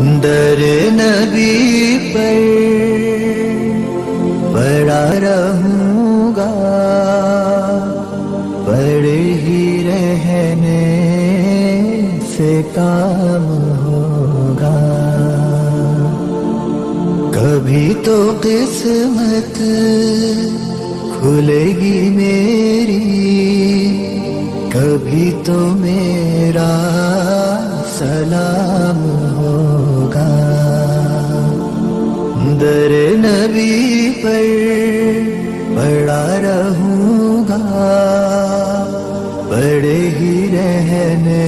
در نبی پر پڑا رہوں گا، پڑے ہی رہنے سے کام ہوگا. کبھی تو قسمت کھلے گی میری، کبھی تو میرا سلام ہوگا. در نبی پر پڑا رہوں گا، پڑے ہی رہنے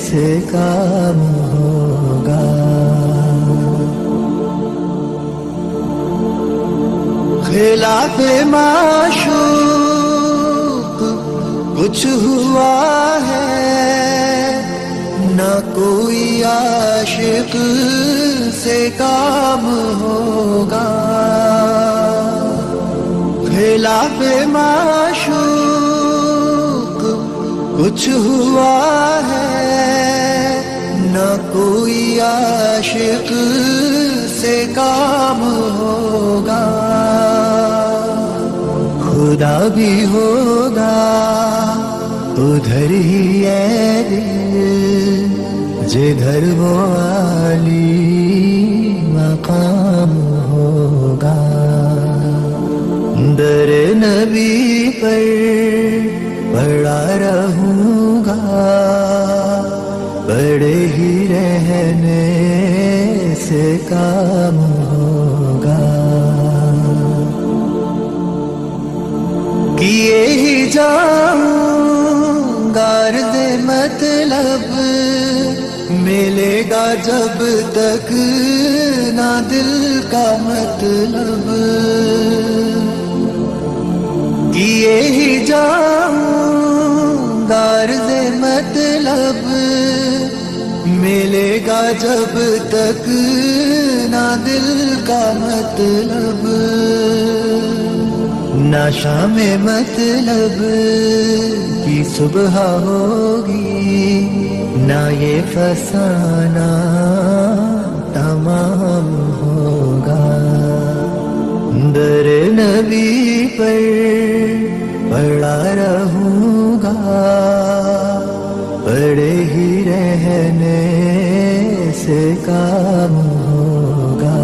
سے کام ہوگا. خلاف معشوق کچھ ہوا ہے، نہ کوئی عاشق سے کام ہوگا. خلاف معشوق کچھ ہوا ہے، نہ کوئی عاشق سے کام ہوگا. خدا بھی ہوگا ادھر ہی ہے دل، جدھر وہ عالی مقام ہوگا. در نبی پر پڑا رہوں گا، پڑے ہی رہنے سے کام ہوگا. کیے ہی جاؤں غرض مطلب، ملے گا جب تک نہ دل کا مطلب. کیے ہی جاؤں غرض مطلب، ملے گا جب تک نہ دل کا مطلب. نہ شام مطلب کی صبح ہوگی، نہ یہ فسانہ تمام ہوگا. در نبی پر پڑا رہوں گا، پڑے ہی رہنے سے کام ہوگا.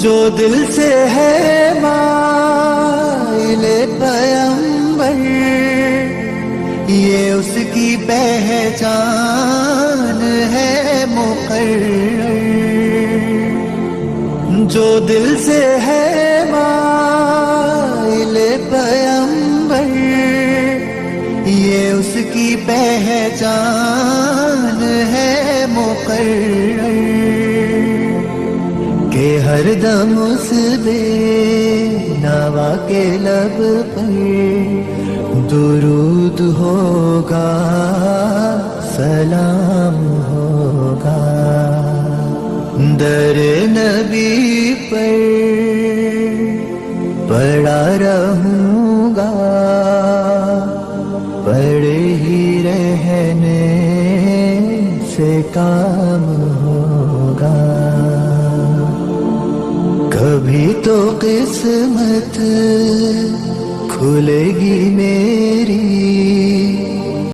جو دل سے ہے مائل پیمبر، یہ اس کی پہچان ہے مقرر. جو دل سے ہے مائل پیمبر، یہ اس کی پہچان ہے مقرر. کہ ہر دم اس بے نوا کے لب پر درود ہوگا، سلام ہوگا. در نبی پر پڑا رہوں گا، پڑے ہی رہنے سے کام ہوگا. کبھی تو قسمت کھلے گی میری،